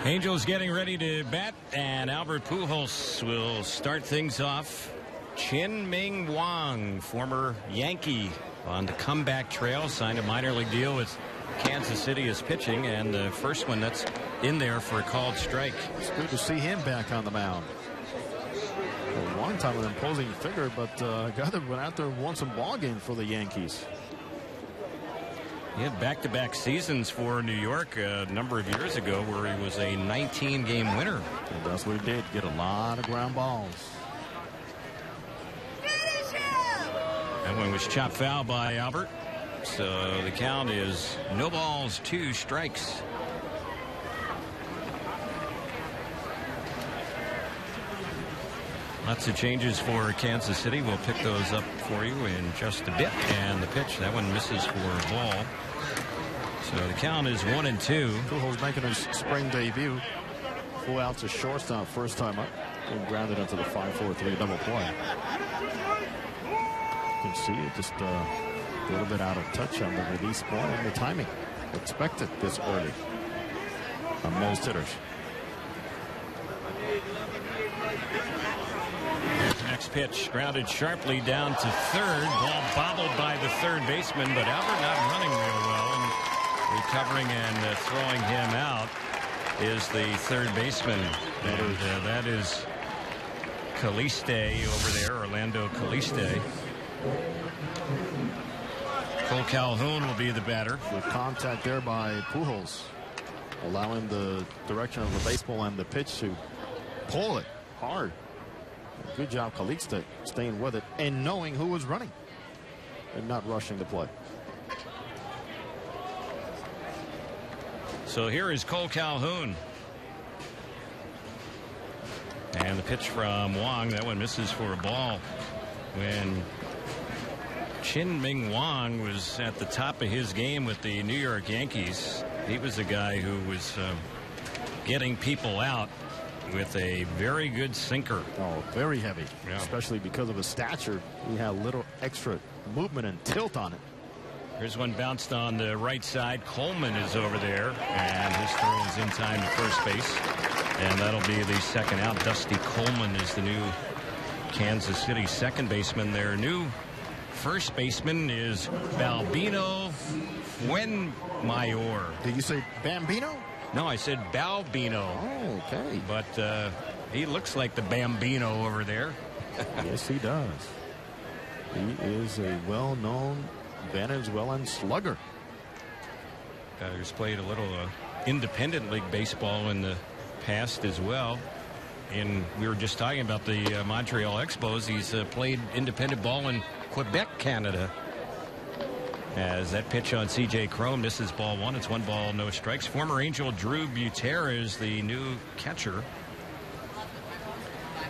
Angels getting ready to bat, and Albert Pujols will start things off. Chien-Ming Wang, former Yankee, on the comeback trail, signed a minor league deal with Kansas City as pitching, and the first one that's in there for a called strike. It's good to see him back on the mound. A long time an imposing figure, but a guy that went out there and won some ball games for the Yankees. He had back-to-back seasons for New York a number of years ago where he was a 19-game winner. And that's what he did, get a lot of ground balls. That one was chopped foul by Albert. So the count is no balls, 2 strikes. Lots of changes for Kansas City. We'll pick those up for you in just a bit. And the pitch, that one misses for a ball. So the count is 1-2. Pujols making his spring debut. Full out to shortstop first time up. And grounded into the 5-4-3 double play. You can see it just a little bit out of touch on the release ball and the timing. Expected this early on most hitters. Next pitch grounded sharply down to third. Ball bobbled by the third baseman, but Albert not running real well. And recovering and throwing him out is the third baseman. And that is Caliste over there, Orlando Caliste. Cole Calhoun will be the batter. With contact there by Pujols, allowing the direction of the baseball and the pitch to pull it hard. Good job, Caliste, staying with it and knowing who was running and not rushing the play. So here is Cole Calhoun. And the pitch from Wang, that one misses for a ball. When Chien-Ming Wang was at the top of his game with the New York Yankees, he was a guy who was getting people out with a very good sinker. Oh, very heavy, yeah. Especially because of his stature. He had a little extra movement and tilt on it. Here's one bounced on the right side. Coleman is over there, and his throw is in time to first base. And that'll be the second out. Dusty Coleman is the new Kansas City second baseman. Their new first baseman is Balbino Fuenmayor. Did you say Bambino? No, I said Balbino. Oh, okay. But he looks like the Bambino over there. Yes, he does. He is a well-known Venezuelan slugger. He's played a little independent league baseball in the past as well. And we were just talking about the Montreal Expos. He's played independent ball in Quebec, Canada. As that pitch on C.J. Cron misses ball 1. It's 1 ball, no strikes. Former Angel Drew Buter is the new catcher.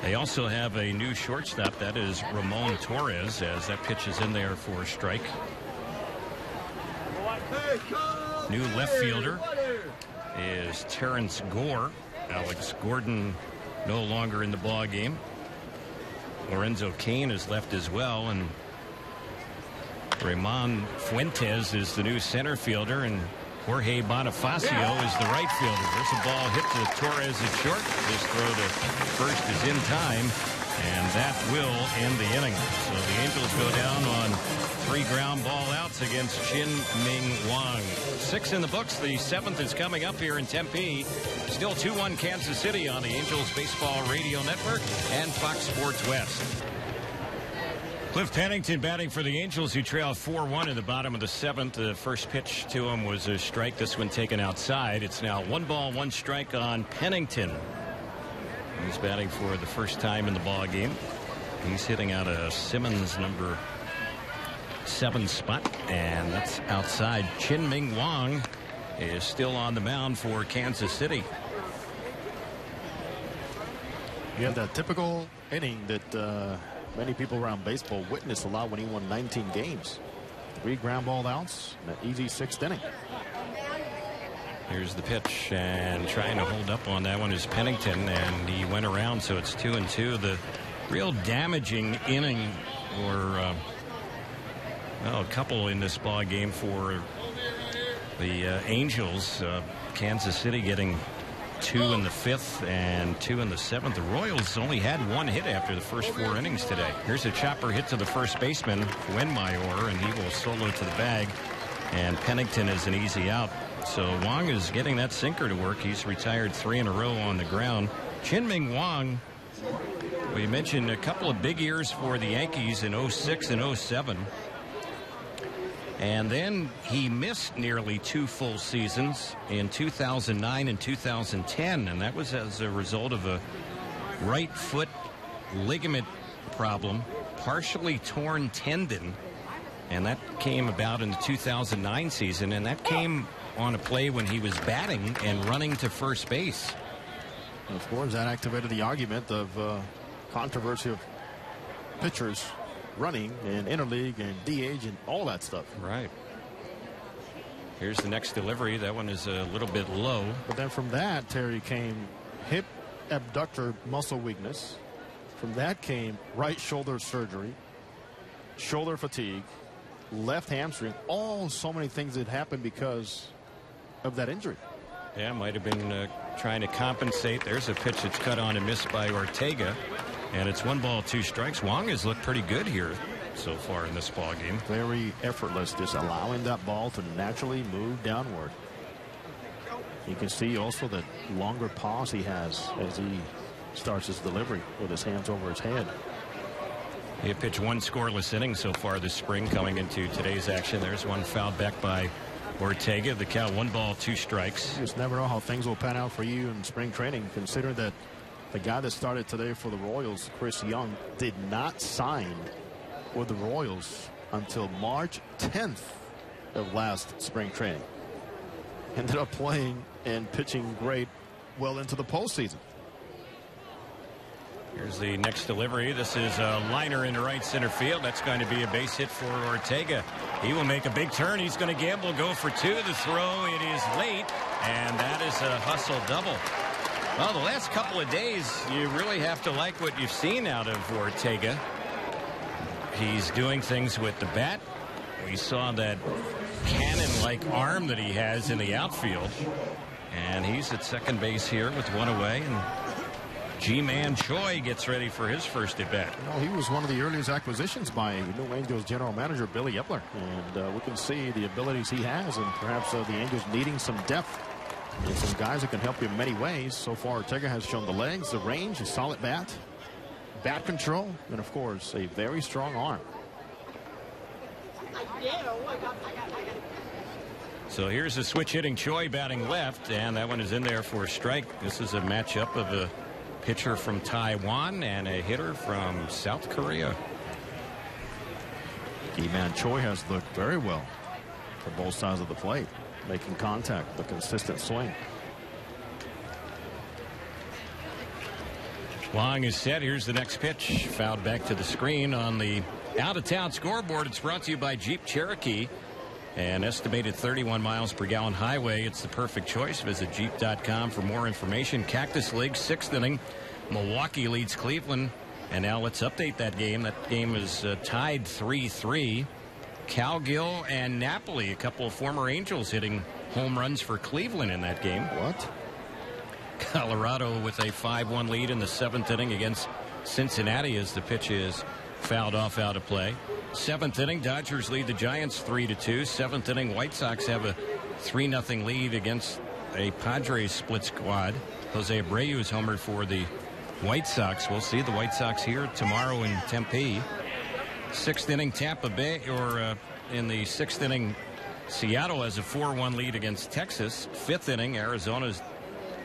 They also have a new shortstop. That is Ramon Torres, as that pitch is in there for a strike. New left fielder is Terrence Gore. Alex Gordon no longer in the ball game. Lorenzo Cain is left as well, and Ramon Fuentes is the new center fielder, and Jorge Bonifacio is the right fielder. There's a ball hit to Torres at short. This throw to first is in time, and that will end the inning. So the Angels go down on 3 ground ball outs against Chien-Ming Wang. 6 in the books. The 7th is coming up here in Tempe. Still 2-1 Kansas City on the Angels Baseball Radio Network and Fox Sports West. Cliff Pennington batting for the Angels, who trail 4-1 in the bottom of the 7th. The first pitch to him was a strike. This one taken outside. It's now 1 ball, 1 strike on Pennington. He's batting for the first time in the ball game. He's hitting out a Simmons number 7 spot, and that's outside. Chien-Ming Wang is still on the mound for Kansas City. You have that typical inning that many people around baseball witnessed a lot when he won 19 games. 3 ground ball outs, an easy 6th inning. Here's the pitch, and trying to hold up on that one is Pennington, and he went around, so it's 2-2. The real damaging inning, or a couple in this ball game for the Angels. Kansas City getting 2 in the 5th and 2 in the 7th. The Royals only had 1 hit after the first 4 innings today. Here's a chopper hit to the first baseman, Wenmaior, and he will solo to the bag. And Pennington is an easy out. So Wang is getting that sinker to work. He's retired 3 in a row on the ground. Chien-Ming Wang, we mentioned a couple of big years for the Yankees in 06 and 07. And then he missed nearly 2 full seasons in 2009 and 2010. And that was as a result of a right foot ligament problem, partially torn tendon. And that came about in the 2009 season. And that came on a play when he was batting and running to first base. And of course, that activated the argument of controversy of pitchers running in interleague and DH and all that stuff. Right. Here's the next delivery. That one is a little bit low. But then from that, Terry, came hip abductor muscle weakness. From that came right shoulder surgery, shoulder fatigue, left hamstring, so many things that happened because of that injury. Yeah, might have been trying to compensate. There's a pitch that's cut on and missed by Ortega. And it's 1 ball, 2 strikes. Wang has looked pretty good here so far in this ball game. Very effortless, just allowing that ball to naturally move downward. You can see also the longer pause he has as he starts his delivery with his hands over his head. He had pitched 1 scoreless inning so far this spring coming into today's action. There's one fouled back by Ortega. The count 1 ball, 2 strikes. You just never know how things will pan out for you in spring training. Consider that the guy that started today for the Royals, Chris Young, did not sign with the Royals until March 10th of last spring training. Ended up playing and pitching great well into the postseason. Here's the next delivery. This is a liner into right center field. That's going to be a base hit for Ortega. He will make a big turn. He's going to gamble, go for 2. The throw, it is late, and that is a hustle double. Well, the last couple of days, you really have to like what you've seen out of Ortega. He's doing things with the bat. We saw that cannon-like arm that he has in the outfield. And he's at second base here with 1 away. And Ji-Man Choi gets ready for his first at bat. Well, he was one of the earliest acquisitions by New Angels general manager Billy Epler. And we can see the abilities he has, and perhaps the Angels needing some depth. And some guys that can help you in many ways. So far, Ortega has shown the legs, the range, a solid bat control, and of course, a very strong arm. So here's a switch hitting Choi batting left, and that one is in there for a strike. This is a matchup of a pitcher from Taiwan and a hitter from South Korea. Ji-Man Choi has looked very well for both sides of the plate, making contact, the consistent swing. Wang is set. Here's the next pitch. Fouled back to the screen on the out-of-town scoreboard. It's brought to you by Jeep Cherokee. An estimated 31 miles per gallon highway. It's the perfect choice. Visit Jeep.com for more information. Cactus League, 6th inning. Milwaukee leads Cleveland. And now let's update that game. That game is tied 3-3. Cowgill and Napoli, a couple of former Angels, hitting home runs for Cleveland in that game. What? Colorado with a 5-1 lead in the 7th inning against Cincinnati as the pitch is fouled off out of play. 7th inning, Dodgers lead the Giants 3-2. 7th inning, White Sox have a 3-0 lead against a Padres split squad. Jose Abreu is homered for the White Sox. We'll see the White Sox here tomorrow in Tempe. 6th inning, Tampa Bay, in the 6th inning, Seattle has a 4-1 lead against Texas. 5th inning, Arizona's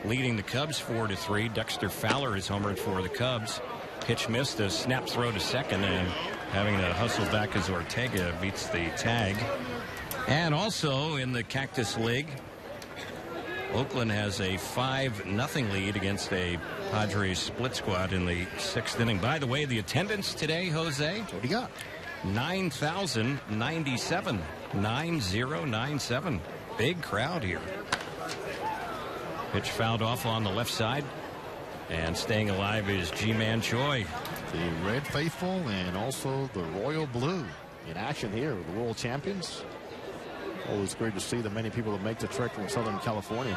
leading the Cubs 4-3. Dexter Fowler is homered for the Cubs. Pitch missed, a snap throw to second, and having to hustle back as Ortega beats the tag. And also in the Cactus League, Oakland has a 5-0 lead against a Padres split squad in the 6th inning. By the way, the attendance today, Jose? What do you got? 9,097. 9097. Big crowd here. Pitch fouled off on the left side. And staying alive is Ji-Man Choi. The Red Faithful and also the Royal Blue in action here with the world champions. Always great to see the many people that make the trek from Southern California.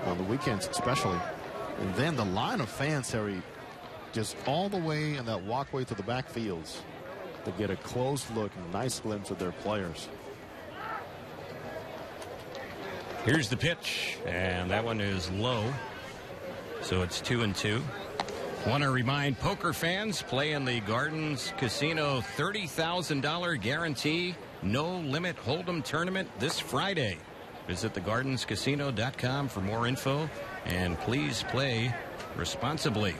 on the weekends especially. And then the line of fans, Harry, just all the way in that walkway to the backfields to get a close look and nice glimpse of their players. Here's the pitch, and that one is low. So it's 2-2. Want to remind poker fans, play in the Gardens Casino $30,000 guarantee, no limit hold'em tournament this Friday. Visit thegardenscasino.com for more info, and please play responsibly.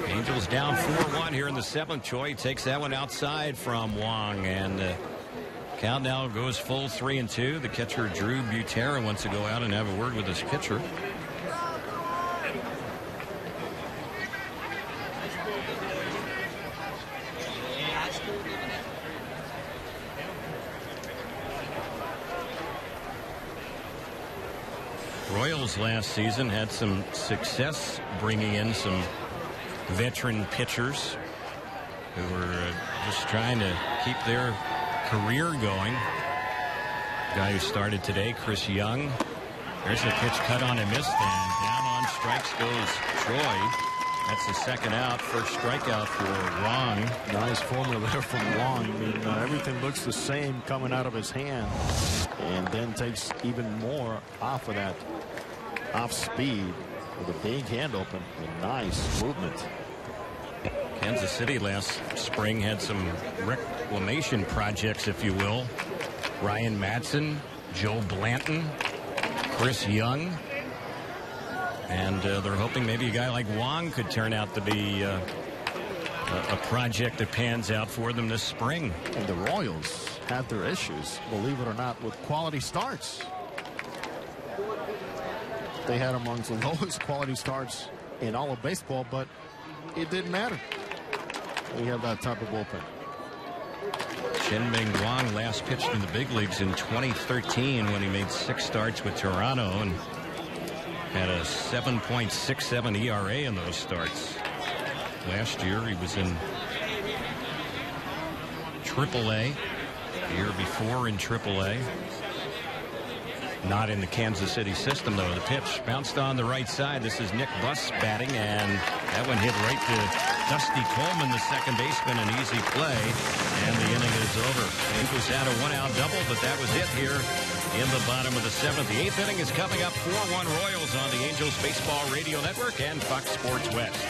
Angels down 4-1 here in the 7th. Choi takes that one outside from Wang, and count now goes full 3-2. The catcher Drew Butera wants to go out and have a word with his pitcher. Royals last season had some success bringing in some veteran pitchers who were just trying to keep their career going. Guy who started today, Chris Young. There's a pitch cut on and missed, and down on strikes goes Troy. That's the second out. First strikeout for Wang. Nice formula there from Wang. I mean, everything looks the same coming out of his hand, and then takes even more off of that off speed with a big hand open and nice movement. Kansas City last spring had some reclamation projects, if you will. Ryan Madsen, Joe Blanton, Chris Young. And they're hoping maybe a guy like Wang could turn out to be a project that pans out for them this spring. And the Royals had their issues, believe it or not, with quality starts. They had amongst the lowest quality starts in all of baseball, but it didn't matter. We have that type of bullpen. Chien-Ming Wang last pitched in the big leagues in 2013 when he made 6 starts with Toronto and had a 7.67 ERA in those starts. Last year he was in AAA. The year before in AAA. Not in the Kansas City system, though. The pitch bounced on the right side. This is Nick Buss batting, and that one hit right to Dusty Coleman, the second baseman, an easy play, and the inning is over. Angels had a 1-out double, but that was it here in the bottom of the 7th. The 8th inning is coming up. 4-1 Royals on the Angels Baseball Radio Network and Fox Sports West.